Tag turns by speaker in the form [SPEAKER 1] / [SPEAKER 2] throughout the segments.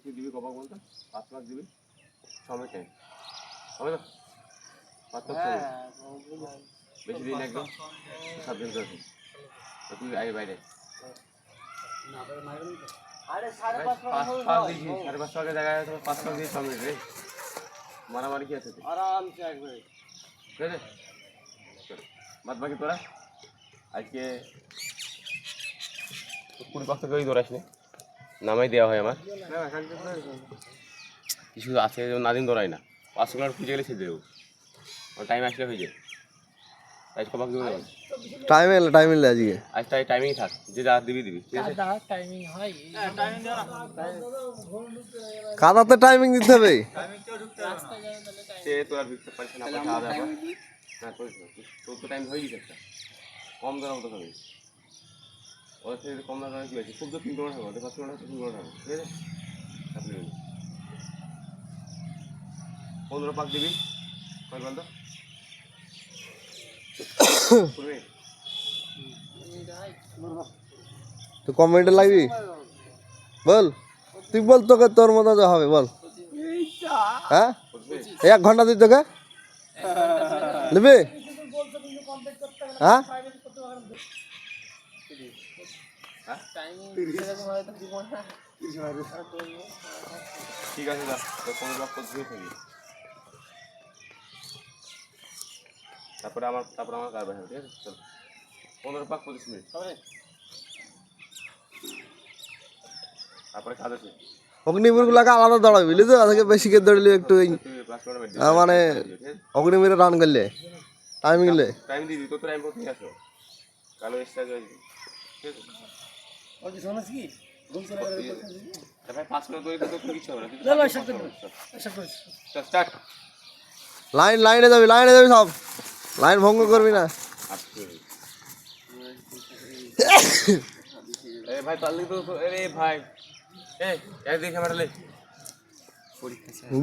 [SPEAKER 1] তুই দিবি কবা বলতো 5 মাস দিবি সময় টাইম হবে না 5 মাস বেশি দিন একদম 7 দিন করে তুই আগে বাইরে
[SPEAKER 2] আরে 5.5
[SPEAKER 1] 5.5 জায়গায় 5 মাস দিয়ে সময় রে মারামারি কি আছে
[SPEAKER 2] আরামসে একবার
[SPEAKER 1] ঠিক আছে বাদ বাকি তোরা আজকে 20 করে দৌড়াস নি নামাই দেওয়া হয় আমার কিছু আছে নাদিন দৌড়াই না 500 কিলোমিটার খুঁজে গেলে ছেড়ে দেবো টাইম আসলে হয়ে যায় তাই কবাক দেবো
[SPEAKER 3] টাইম এলে আজকে
[SPEAKER 1] আজ তাই টাইমিং থাক যে যা দিবি ঠিক আছে
[SPEAKER 2] টাইমিং হয় টাইমিং দাও না
[SPEAKER 3] কাদাতে টাইমিং দিতে হবে
[SPEAKER 1] সে তো আর ভিতরে পারছে না পয়সা আদা না তোর তো টাইম হয়ে গেছে একটা কম দাম তো হবে ওর থেকে কম দাম কি আছে খুব তো 3 ঘন্টা হবে 5 ঘন্টা 3 ঘন্টা হবে ঠিক আছে আপনি 15 পাক দিবি কয় বল তো
[SPEAKER 3] তো কমেন্টে লাগবি বল তুই বল তোকে তোর মতো যা হবে বল হ্যাঁ 1 ঘন্টা দিই তোকে নেবে হ্যাঁ
[SPEAKER 1] ঠিক আছে দা তো 15 পাক দিয়ে থাকি তারপরে আমার কারবার হবে ঠিক আছে চল 15 পাক 25 মিনিট তারপরে কাজ আছে
[SPEAKER 3] অগ্নিবীরগুলোকে আলাদা দৌড়াবি বুঝলি তো আজকে বেশি করে দৌড়লে একটু মানে অগ্নিবীরে রান করলে টাইম গেলে
[SPEAKER 1] টাইম দিবি তো টাইম কত নিয়ে আসো কালো এক্সট্রা জয়েন ঠিক আছে
[SPEAKER 2] ওকে শোনাস কি ঘুম চলে
[SPEAKER 1] ভাই 5 মিনিট ধরে তো কিছু হবে না
[SPEAKER 2] চলো
[SPEAKER 1] স্টার্ট
[SPEAKER 3] লাইনে যাবি সব লাইন ভঙ্গ করবি না
[SPEAKER 1] এ ভাই তাহলে তো আরে ভাই একদিন ক্যামেরা লে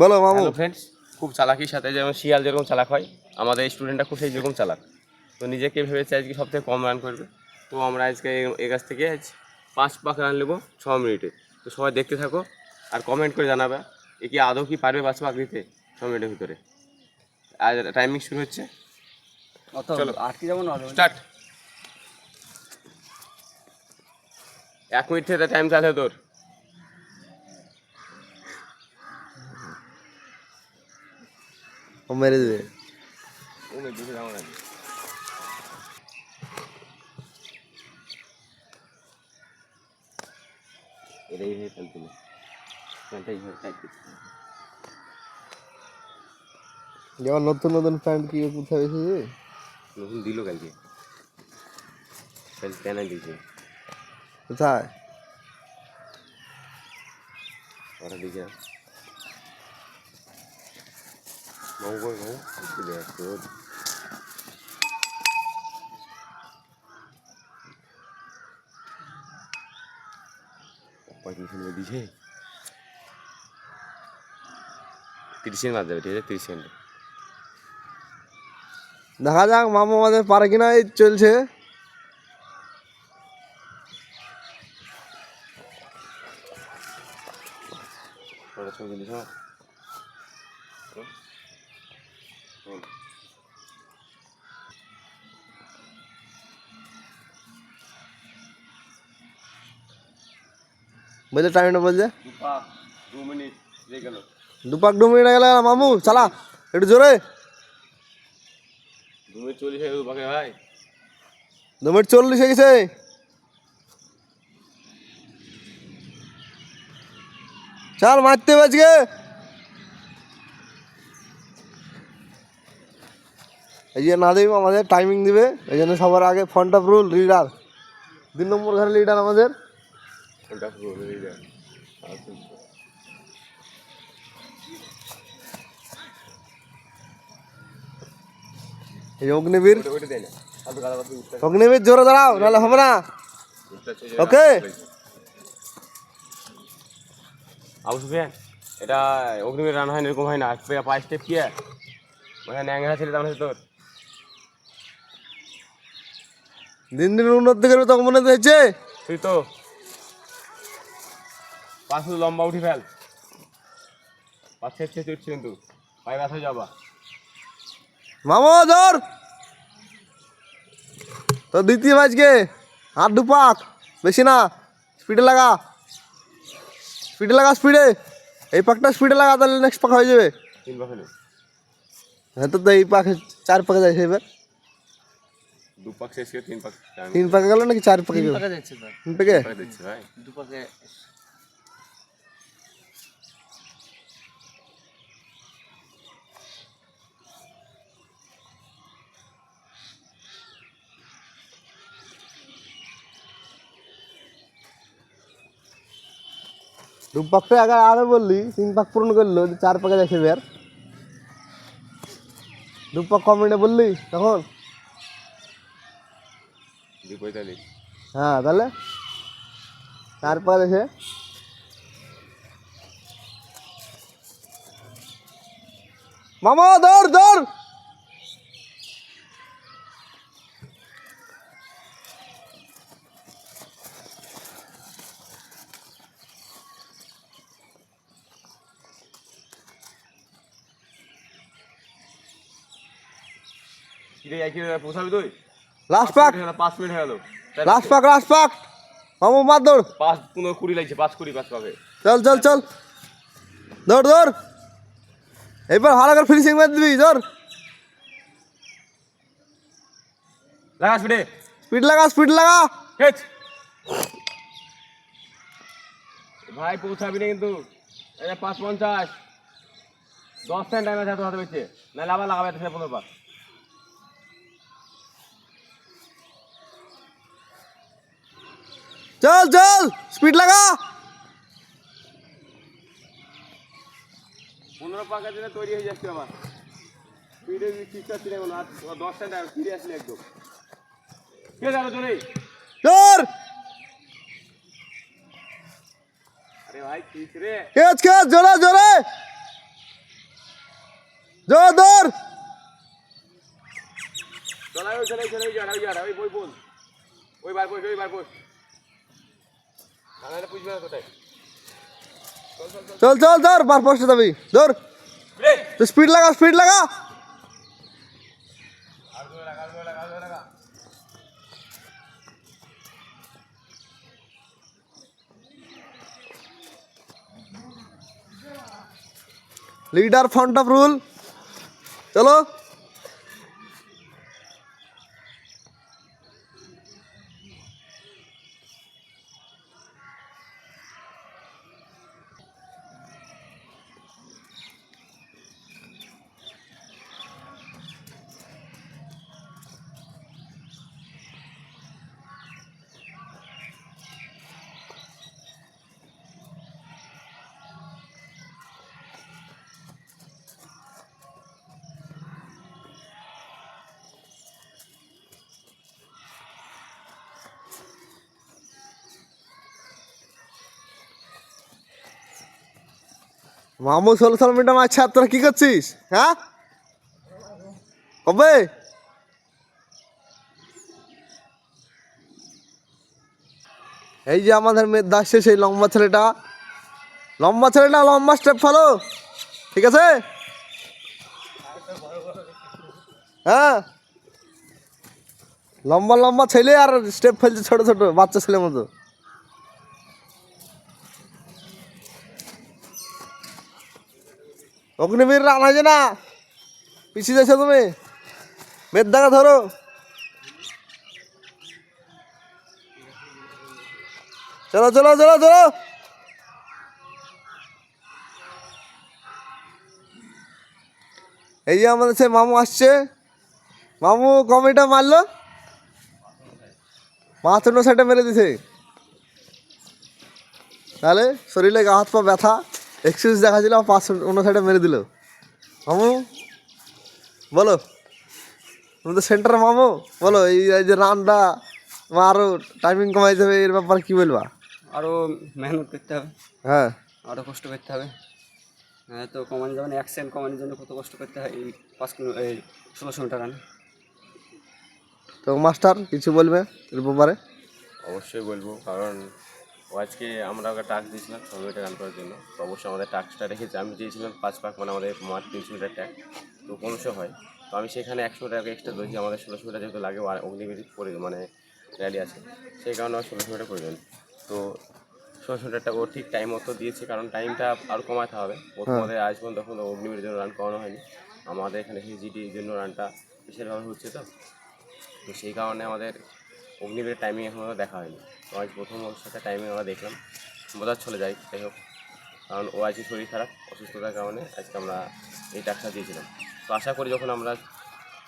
[SPEAKER 3] বলো মামু
[SPEAKER 1] ফ্রেন্ডস খুব চালাকির সাথে যেমন শিয়াল যেরকম চালাক হয় আমাদের স্টুডেন্টরা খুব সেই যেরকম চালাক তো নিজেকে ভেবেছে আজকে সব থেকে কম রান করবে তো আমরা আজকে এর কাছ থেকে 5 পাক রান নেবো 6 মিনিটে তো সবাই দেখতে থাকো আর কমেন্ট করে জানাবে এ কি আদৌ কি পারবে 5 পাক দিতে 6 মিনিটের ভিতরে আর টাইমিং শুরু হচ্ছে চলো
[SPEAKER 2] আটকে যাবো না
[SPEAKER 1] স্টার্ট 1 মিনিট থেকে টাইম চালে তোর
[SPEAKER 3] ও মেরে দেবে
[SPEAKER 1] ও মে দুটো যাও না এটাই হয়ে ফেলতে না ফ্যানটাই হয়ে টাইট
[SPEAKER 3] যেমন নতুন প্যান্ট কি কোথায় এসেছে
[SPEAKER 1] নতুন দিল কালকে কালকে কেন দিয়েছে
[SPEAKER 3] কোথায়
[SPEAKER 1] ওরা দিকে মঙ্গল দেখ তোর পঁয়ত্রিশ মিনিট দিছে 30 মিনিট মার যাবে ঠিক আছে 30 মিনিট
[SPEAKER 3] দেখা যাক মামু আমাদের পারে কিনা এই চলছে
[SPEAKER 1] ওরা ছবি দিছ
[SPEAKER 3] বুঝলে টাইমটা বলছে
[SPEAKER 1] 2 মিনিট হয়ে গেল
[SPEAKER 3] 2 মিনিট গেল মামু চালা একটু জোরে
[SPEAKER 1] 2 মিনিট 40 হয়ে গেল বাকি ভাই
[SPEAKER 3] 2 মিনিট 40 হয়ে গেছে চাল মারতে বাজকে এই যে নাদিম আমাদের টাইমিং দিবে এই জন্য সবার আগে ফ্রন্ট অফ রুল লিডার 2 নম্বর ঘরে লিডার আমাদের
[SPEAKER 1] ওটা পুরো হয়ে যায়
[SPEAKER 3] এই অগ্নিবীর
[SPEAKER 1] ওইটা দেয় না আলু গাদা বাকি উঠতে
[SPEAKER 3] অগ্নিবীর জোরে দাঁড়াও নাহলে হবে না ওকে
[SPEAKER 1] আবু সুফিয়ান এটা অগ্নিবীর রান হয় না এরকম হয় না 5 স্টেপ কি মানে ন্যাংরা ছিল তার তোর
[SPEAKER 3] দিন উন্নতি করবে তখন মনে হচ্ছে
[SPEAKER 1] তুই তো 5 লম্বা উঠি ফেল পাঁচ ছেড়ে উঠছে কিন্তু পায়ে ব্যথা হয়ে যাবা।
[SPEAKER 3] মামু ধর তো দ্বিতীয় আজকে আর 2 পাক, বেশি না, স্পিডে লাগা, স্পিডে। এই পাকটা স্পিডে লাগা, তাহলে নেক্সট পাক হয়ে যাবে।
[SPEAKER 1] 3 পাক হলো,
[SPEAKER 3] হ্যাঁ তো এই পাকে 4 পাকে যাচ্ছে এবার।
[SPEAKER 1] 2 পাক শেষ করে 3 পাক
[SPEAKER 3] 3 পাকে গেল নাকি 4 পাকে গেল?
[SPEAKER 2] টাকা যাচ্ছে তো
[SPEAKER 3] 3 পাকে
[SPEAKER 1] পাক দিচ্ছে ভাই।
[SPEAKER 2] দুপাকে
[SPEAKER 3] দু পাকটা আগে আগে বললি 3 পাক পূরণ করলো, 4 পাকে যাচ্ছে এবার। 2 পাক কম মিনিটে বললি তখন।
[SPEAKER 1] 2:45।
[SPEAKER 3] হ্যাঁ তাহলে 4 পাকে যাচ্ছে। মামা ধর ধর,
[SPEAKER 1] কিরে একই পৌঁছাবি তুই?
[SPEAKER 3] লাস্ট পাক,
[SPEAKER 1] 5 মিনিট হয়ে গেল।
[SPEAKER 3] লাস্ট পাক। মামু মার দৌড়,
[SPEAKER 1] 5:20 লাগছে, 5:20 5 পাকে।
[SPEAKER 3] চল দৌড়। এবার ভালো করে ফিনিশিং মার দিবি, ধর
[SPEAKER 1] লাগা স্পিডে।
[SPEAKER 3] স্পিড লাগা।
[SPEAKER 1] হেচ ভাই পৌঁছাবি না কিন্তু। এই 5:50, 10 সেকেন্ড টাইম আছে তোর হাতে বেঁচে, নাহলে আবার লাগাবে 15 পাক।
[SPEAKER 3] চল স্পিড লাগা।
[SPEAKER 1] 15 পাকের জন্য তৈরি হয়ে যাচ্ছে আবার। স্পিডে ঠিকঠাক ছিল না, 10 সেকেন্ড টাইম ফিরে আসলে একদম। কে যাবে তোরে?
[SPEAKER 3] ধর
[SPEAKER 1] আরে ভাই ঠিক রে।
[SPEAKER 3] খেচ জোরে জোর ধর।
[SPEAKER 1] চলে যা ওই বই বল। ওই বার বস। নাহলে বুঝবে না কোথায়।
[SPEAKER 3] চল ধর, বার পোস্টে যাবি, ধর স্পিড লাগা।
[SPEAKER 1] আর জোরে লাগা।
[SPEAKER 3] লিডার ফ্রন্ট অফ রুল, চলো। মামু 16 মিনিট মারছে, আর তোরা কি করছিস? হ্যাঁ কবে? এই যে আমাদের মেয়ের আসছে, সেই লম্বা ছেলেটা লম্বা স্টেপ ফলো, ঠিক আছে? হ্যাঁ লম্বা ছেলে আর স্টেপ ফেলছে ছোট বাচ্চা ছেলের মতো। অগ্নিবীর রান হয়েছে না, পিছিয়ে যাচ্ছ তুমি, মেয়ের দেখা ধরো। চলো। এই যে আমাদের সে মামু আসছে, মামু কমিটা মারলো, মাছ অন্য সাইডে মেরে দিছে, তাহলে শরীরে গা হাত পা ব্যথা, এক্সকিউজ দেখাচ্ছিল, পাঁচ অন্য সাইডে মেরে দিল। মামু বলো, তুমি তো সেন্টার মামু, বলো এই যে রানটা আরো টাইমিং কমাই যাবে, এর ব্যাপারে কি বলবা?
[SPEAKER 2] আরো মেহনত করতে হবে,
[SPEAKER 3] হ্যাঁ
[SPEAKER 2] আরো কষ্ট করতে হবে। হ্যাঁ তো কমানো যাবে না, 1 সেকেন্ড কমানোর জন্য কত কষ্ট করতে হয় এই 1600 মিটার রান।
[SPEAKER 3] তো মাস্টার কিছু বলবে এর ব্যাপারে?
[SPEAKER 1] অবশ্যই বলবো, কারণ ও আজকে আমরা ওকে টাস্ক দিয়েছিলাম 6 মিনিটে রান করার জন্য। তো অবশ্যই আমাদের টাস্কটা রেখেছি। আমি চেয়েছিলাম 5 পাক মানে আমাদের মাঠ 300 মিটার ট্যাগ, তো 1500 হয়। তো আমি সেখানে 100 টাকা এক্সট্রা ধরেছি, আমাদের 1600 মিটার যেহেতু লাগে আর অগ্নিবীর করে মানে র্যালি আছে, সেই কারণে আমার 1600 মিটার প্রয়োজন। তো 1600 মিটারটা ও ঠিক টাইম মতো দিয়েছে, কারণ টাইমটা আরও কমাতে হবে। প্রথম আমাদের আজ পর্যন্ত তখন অগ্নিবীরের জন্য রান করানো হয়নি, আমাদের এখানে হিজিডির জন্য রানটা বিশেষভাবে হচ্ছে। তো সেই কারণে আমাদের অগ্নিবীরের টাইমিং এখনও দেখা হয়নি। তো আজ প্রথম ওর সাথে টাইমিং আমরা দেখলাম, বোঝার চলে যাই, যাই হোক, কারণ ও আজকে শরীর খারাপ, অসুস্থতার কারণে আজকে আমরা এই টাস্কটা দিয়েছিলাম। তো আশা করি যখন আমরা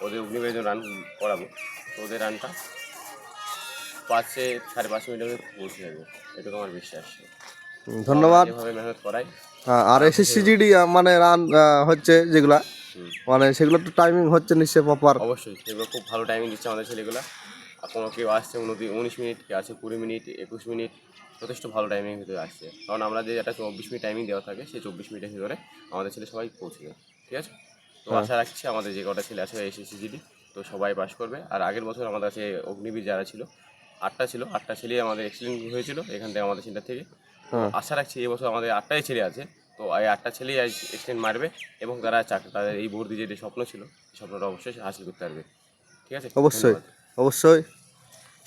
[SPEAKER 1] ওদের অগ্নিবীরের জন্য রান করাবো, তো ওদের রানটা 5-5.5 মিনিটের মধ্যে পৌঁছে যাবে, এটুকু আমার বিশ্বাস।
[SPEAKER 3] ধন্যবাদ।
[SPEAKER 1] যেভাবে মেহনত করাই।
[SPEAKER 3] হ্যাঁ, আর এসএসসিজিডি মানে রান হচ্ছে যেগুলা, মানে সেগুলো তো টাইমিং হচ্ছে নিশ্চয়ই প্রপার।
[SPEAKER 1] অবশ্যই সেগুলো খুব ভালো টাইমিং দিচ্ছে আমাদের ছেলেগুলো। আর কোনো কেউ আসছে 19 মিনিট, কেউ আছে 20 মিনিট, 21 মিনিট, যথেষ্ট ভালো টাইমিং ভিতরে আসছে। কারণ আমরা যে একটা 24 মিনিট টাইমিং দেওয়া থাকে, সেই 24 মিনিটের ভিতরে আমাদের ছেলে সবাই পৌঁছে যায়। ঠিক আছে, তো আশা রাখছি আমাদের যে কটা ছেলে আছে এসএসসিজিডি, তো সবাই পাস করবে। আর আগের বছর আমাদের কাছে অগ্নিবীর যারা ছিল 8টা ছিল, 8টা ছেলেই আমাদের এক্সিলেন্ট হয়েছিল এখান থেকে আমাদের সেন্টার থেকে। তো আশা রাখছি এবছর আমাদের 8টাই ছেলে আছে, তো এই 8টা ছেলেই এক্সটেন্ড মারবে এবং তারা তাদের এই ভর্তি যে স্বপ্ন ছিল, সেই স্বপ্নটা অবশ্যই হাসিল করতে পারবে। ঠিক আছে,
[SPEAKER 3] অবশ্যই
[SPEAKER 1] ধন্যবাদ।
[SPEAKER 3] অবশ্যই।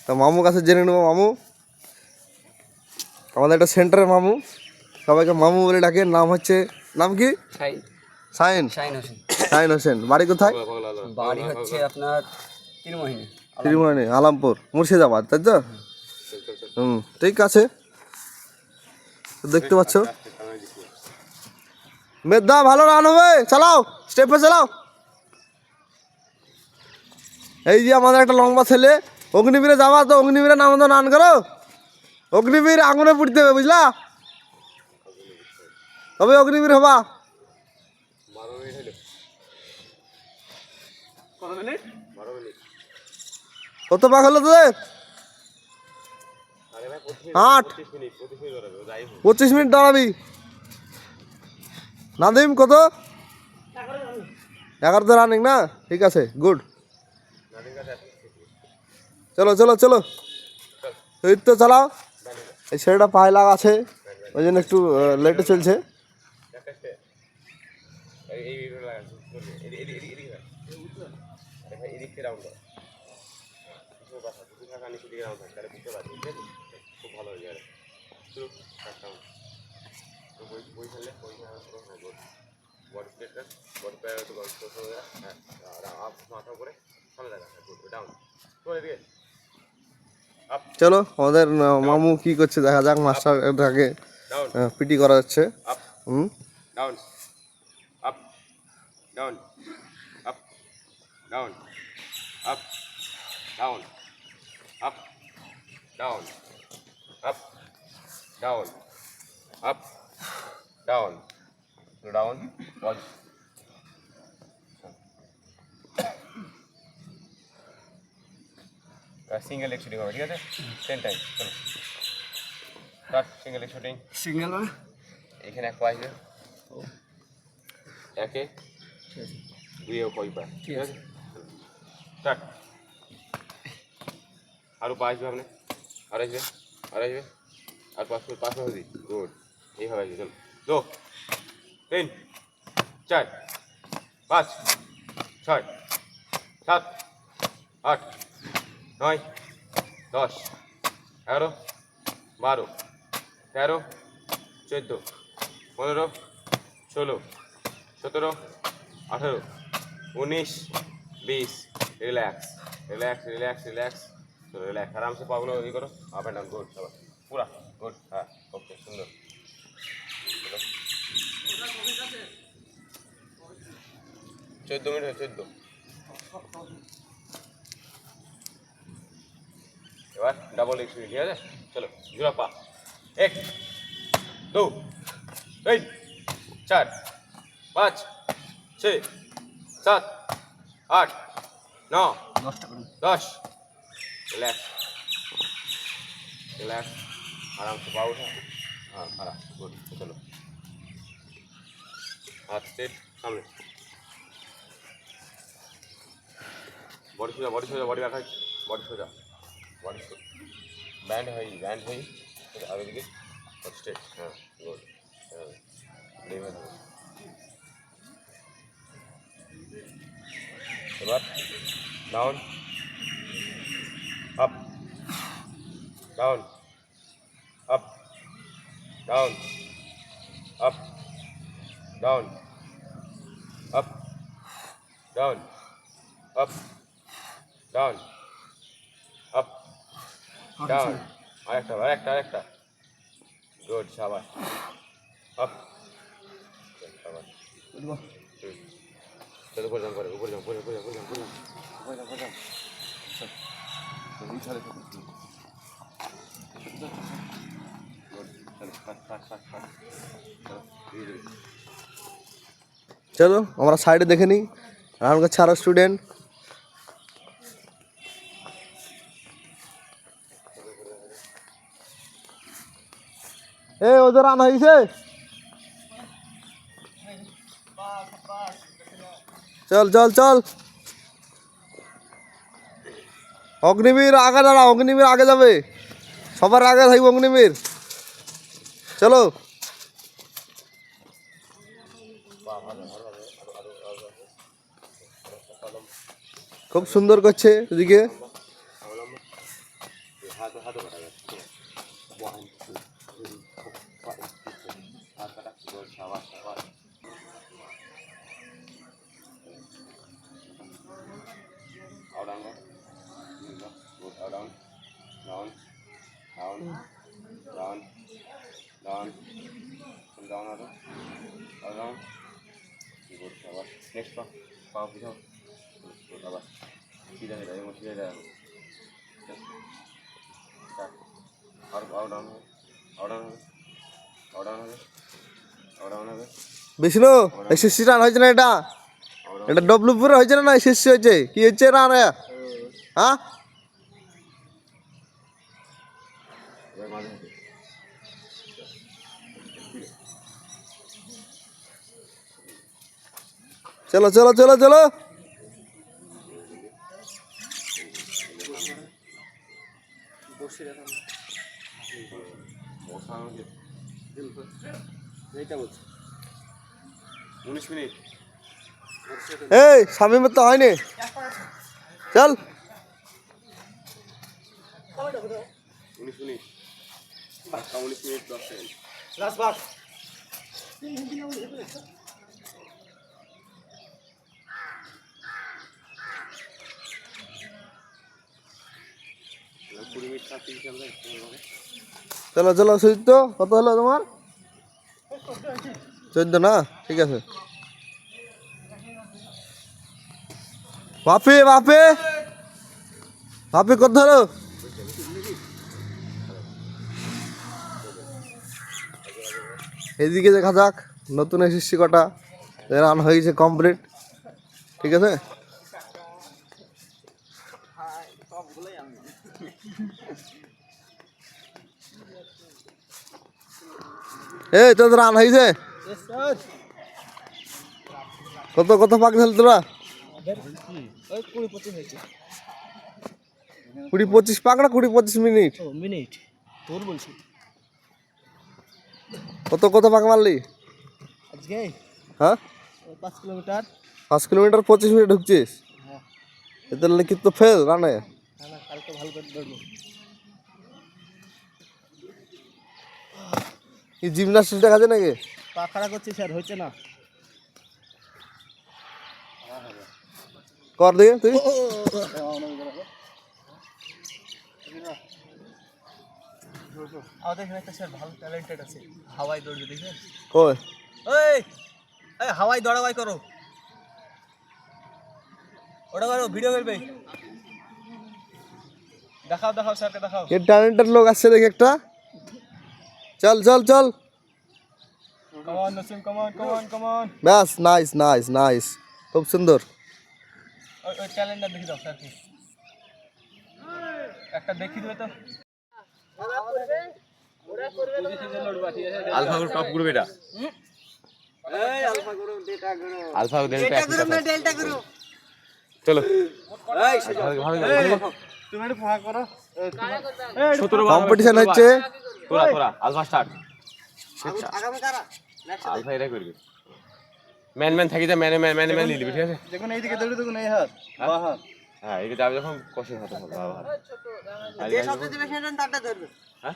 [SPEAKER 3] তা মামুর কাছে জেনে নেবো, মামু আমাদের একটা সেন্টারের মামু, সবাইকে মামু বলে ডাকে। নাম হচ্ছে, নাম কি?
[SPEAKER 2] Shine
[SPEAKER 3] shine,
[SPEAKER 2] shine Hossain.
[SPEAKER 3] Shine Hossain. বাড়ি কোথায়?
[SPEAKER 2] বাড়ি হচ্ছে আপনার তিরমোহিনী,
[SPEAKER 3] ত্রিমোহনী, আলামপুর, মুর্শিদাবাদ, তাই তো? ঠিক আছে। তো দেখতে পাচ্ছ মেদা ভালো রান হবে, চালাও স্টেপে চালাও। এই যে আমাদের একটা লম্বা ছেলে, অগ্নিবীরে যাবা তো অগ্নিবীরে নাম তো রান করো। অগ্নিবীর আগুনে পুড়তে হবে, বুঝলা? তবে অগ্নিবীর হবা। কত পাক হলো তোদের? 8, 25 মিনিট দাঁড়াবি। নাদিম কত? 11তে রানিং না? ঠিক আছে, গুড। চলো চলো চলো, এই তো চালাও। এই ছেলেটা পায়ে লাগা আছে, ওই জন্য একটু লেটে চলছে।
[SPEAKER 1] খুব ভালো হয়ে যাবে। বডি প্লেটটা বডি প্লেয়ার তো হ্যাঁ, আপ মাথা উপরে সামনে দেখা ডাউন তো এদিকে আপ
[SPEAKER 3] চলো আমাদের মামু কি করছে দেখা যাক। মাস্টারটাকে
[SPEAKER 1] ডাউন
[SPEAKER 3] পিটি করা যাচ্ছে।
[SPEAKER 1] Up down up down up down up down up down up down up down down one single leg shooting হবে। ঠিক আছে, 10 টাইম। চলো start. Single leg shooting.
[SPEAKER 2] Signal মানে
[SPEAKER 1] এখানে এক পা আসবে, একে দুয়ে কই পা। ঠিক আছে, স্টার্ট। আরও পা আসবে, আপনি আর আসবে আর আসবে আর পাঁচ হবে। গুড, এইভাবে আসবে। চলো 2 3 4 5 6 7 8 9 10 11 12 13 14 15 16 17 18 19 20। রিল্যাক্স রিল্যাক্স রিল্যাক্স রিল্যাক্স, চলো রিল্যাক্স, আরামসে পাগুলো ই করো, আপ অ্যান্ড ডাউন। গুড, সবাই পুরা গুড। হ্যাঁ, ওকে, সুন্দর। চলো 14 মিনিট হয়, 14। এবার ডাবল লেগ শুটিং। ঠিক আছে, চলো জোড়া পা। 1 2 3 4 5 6 7 8 9 10। রিল্যাক্স রিল্যাক্স, आराम से पाओ उठा। हाँ, खड़ा, गुड। चलो हाथ स्ट्रेट सामने, बॉडी सोजा, बॉडी सोजा, बॉडी रखा, बॉडी सोजा, बॉडी बैंड है, बैंड है। আগে দিকে স্ট্রেট, হ্যাঁ গুড, হ্যাঁ নেমে থাকো। এবার down up down up down up down up down up down up down, আরেকটা গুড, শাবাশ, আপ শাবাশ। চলো উপরে যাও, উপরে যাও।
[SPEAKER 3] চলো আমরা সাইডে দেখে নিই রান করছে আরো স্টুডেন্ট। ওদের রান হয়েছে, চল অগ্নিবীর আগে দাঁড়া, অগ্নিবীর আগে যাবে, সবার আগে থাকবে অগ্নিবীর। চলো খুব সুন্দর করছে এদিকে।
[SPEAKER 1] Next পাও পিছাও, আবার সিধা যাবে,
[SPEAKER 3] বিষ্ণু এসএসসি রান হয়েছে না, এটা ডব্লুপুরে হয়েছে না এসএসসি হয়েছে, কি হচ্ছে রান? হ্যাঁ চলো
[SPEAKER 2] এইটা বলছি
[SPEAKER 1] 19 মিনিট।
[SPEAKER 3] এই শামিমের তো হয়নি, চল
[SPEAKER 1] 19 মিনিট 19 মিনিট 10 সেকেন্ড।
[SPEAKER 2] লাস্ট বার
[SPEAKER 3] চলো সুজিত, কত হলো তোমার? 14 না, ঠিক আছে। বাপি কত হলো? এদিকে দেখা যাক নতুন এসএসসি কটা রান হয়েছে কমপ্লিট, ঠিক আছে। এই তোদের রান হয়েছে কত পাক খেল তোরা? 20-25 পাক না 20-25 মিনিট?
[SPEAKER 2] মিনিট তোর বলছি
[SPEAKER 3] কত পাক মারলি
[SPEAKER 2] আজকে?
[SPEAKER 3] হ্যাঁ
[SPEAKER 2] 5 কিলোমিটার।
[SPEAKER 3] 5 kilometre 25 minute ঢুকছিস? এতে লিখিত তো ফেল রানে।
[SPEAKER 2] কালকে ভালো করে দৌড়বো।
[SPEAKER 3] কি জিমনাস্টিক দেখা যায় নাকি?
[SPEAKER 2] পা খাড়া করছি স্যার, হচ্ছে না।
[SPEAKER 3] কর দিয়ে তুই।
[SPEAKER 2] আমাদের এখানে একটা স্যার ভালো ট্যালেন্টেড আছে, হাওয়াই দৌড়বে, দেখবেন?
[SPEAKER 3] কই?
[SPEAKER 2] এই হাওয়াই দৌড়াবাই করো, ওটা করো, ভিডিও করবে। দেখাও স্যারকে দেখাও।
[SPEAKER 3] কে ট্যালেন্টেড লোক আসছে দেখি একটা। চল
[SPEAKER 2] come on Nasim, come on.
[SPEAKER 3] ব্যাস, নাইস খুব সুন্দর।
[SPEAKER 2] ওই ট্যালেন্টটা দেখি দাও স্যারকে, একটা দেখি দিবে তো।
[SPEAKER 1] আলফা গ্রুপ টপ গ্রুপ, এটা
[SPEAKER 2] এই alpha group,
[SPEAKER 1] alpha
[SPEAKER 2] delta group.
[SPEAKER 1] চলো
[SPEAKER 2] তুমি একটু ফাঁক করো।
[SPEAKER 1] 17
[SPEAKER 3] কম্পিটিশন হচ্ছে।
[SPEAKER 1] তোরা তোরা আলফা স্টার্ট আলফা এরাই করবি ম্যান ম্যান থাকি যা ম্যানে ম্যান ম্যানে ম্যান নিয়ে নিবি ঠিক আছে
[SPEAKER 2] দেখুন এইদিকে দৌড়ে দেখুন এই হাত বা হাত
[SPEAKER 1] হ্যাঁ এদিকে যাবে যখন কষে হাতে হবে বাবা হাত হ্যাঁ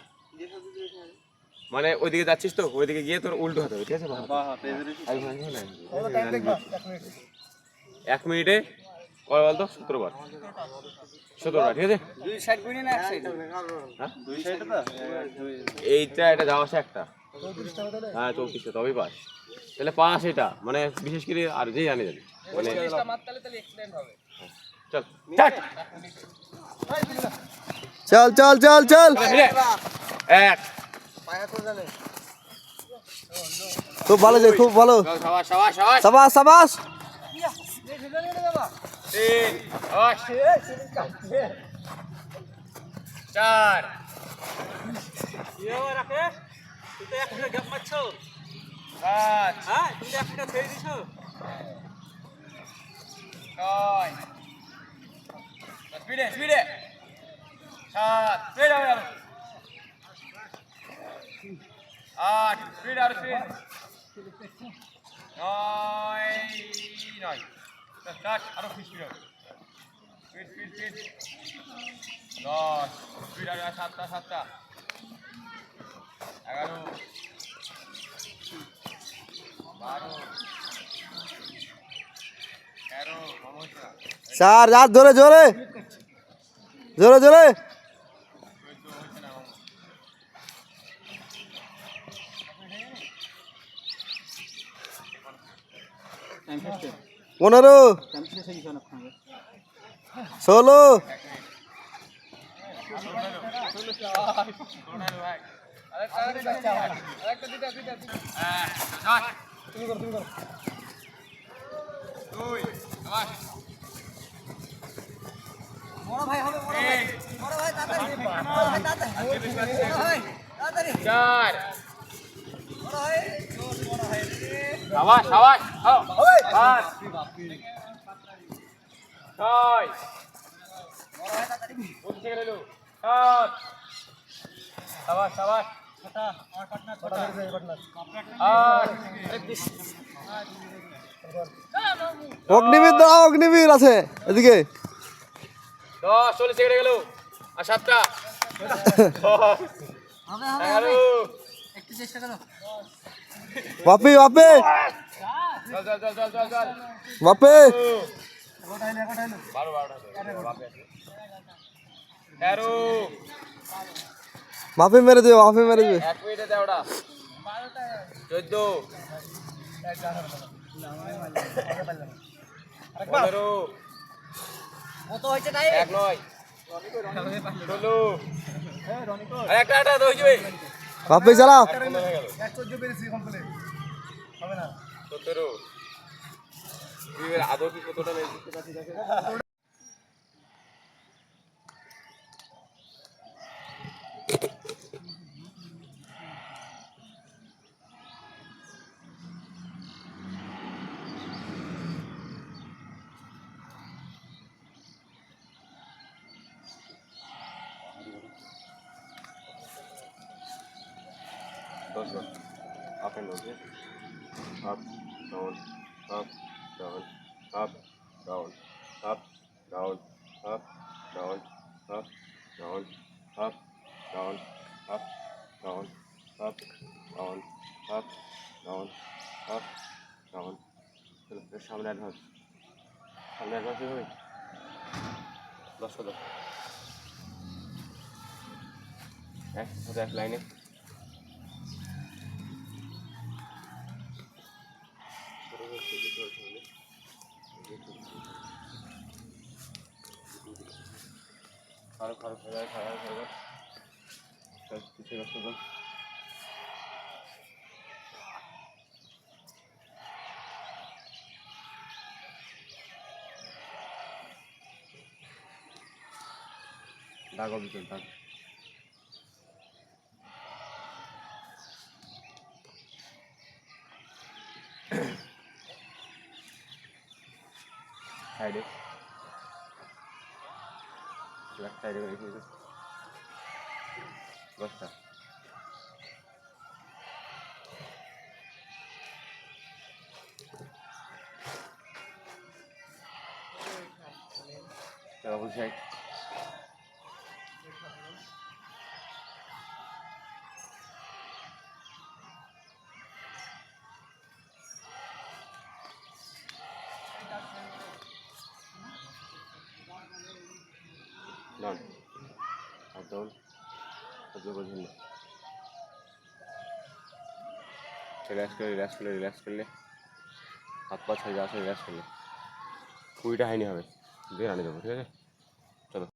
[SPEAKER 1] মানে ওইদিকে যাচ্ছিস তো ওইদিকে গিয়ে তোর উল্টো হাতে হবে ঠিক আছে
[SPEAKER 2] বা হাত এই ধরে
[SPEAKER 1] 1 মিনিটে কয় বলতো 17 বার 17 বার ঠিক আছে
[SPEAKER 2] দুই সাইড গুনি না এক সাইড
[SPEAKER 1] হ্যাঁ
[SPEAKER 2] দুই সাইডে তো
[SPEAKER 1] এইটা এটা যাওয়া আসা একটা হ্যাঁ 34টা তবেই পাস তাহলে পাস এটা মানে বিশেষ করে আর যেই জানি জানি মানে চল
[SPEAKER 3] চল চল চল চল
[SPEAKER 1] এক
[SPEAKER 3] খুব ভালো যে খুব ভালো
[SPEAKER 1] সাবাস সাবাস সাবাস
[SPEAKER 3] সাবাস সাবাস
[SPEAKER 1] তিন সাবাস চার পাঁচ ছয় স্পিডে স্পিডে সাত স্পিড হবে আট স্পিড আর স্পিড নয় নয় স্টার্ট আরো স্পিড হবে স্পিড স্পিড স্পিড দশ স্পিড আর সাতটা সাতটা 11 12 13 সমস্যা
[SPEAKER 3] চার রাত ধরে জোরে জোরে জোরে পনেরো 16
[SPEAKER 1] চার সাবাস সাবাস পাঁচ ছয় উঠে গেল সাত সাবাস সাবাস আট
[SPEAKER 3] অগ্নিবীর দাও অগ্নিবীর আছে এদিকে
[SPEAKER 1] 10 40 সেকেন্ড গেল আর সাতটা 11
[SPEAKER 3] বাপি বাপে
[SPEAKER 1] চল চল চল চল চল চল
[SPEAKER 3] বাপে
[SPEAKER 1] 13
[SPEAKER 3] বাপে মেরে দেবে বাপে মেরে দেবে
[SPEAKER 1] 1 মিনিটে দাও ওটা 14 15
[SPEAKER 2] কত হয়েছে টাইম
[SPEAKER 1] 1 9 ষোলো আর একটা একটা তো হয়ে যাবে
[SPEAKER 3] বাপে চালাও
[SPEAKER 2] 14 পেরেছি কমপ্লিট হবে না
[SPEAKER 1] 17 তুই এর আদৌ কি কতটা নেই দেখতে পাচ্ছিস দেখে up and down, up, down, up, down, up, down, up, down, up, down, up, down, up, down, up, down, up, down, up, down, up, down. চলো এর সামনে অ্যাডভান্স হবে 10 কত এক লাইনে খারাপ খারাপ হয়ে যায় খারাপ হয়ে যায় কিছু কষ্ট কর দাগো ভিতর দাগ সাইডে লেফট সাইডে রেখে দশটা ডাবল সাইড। ডাউন আর ডাউন রিল্যাক্স করলে হাত পা ছেড়ে যাওয়া রিল্যাক্স করলে 20টা হাইনি হবে দিয়ে রানিয়ে দেবো, ঠিক আছে। চলো।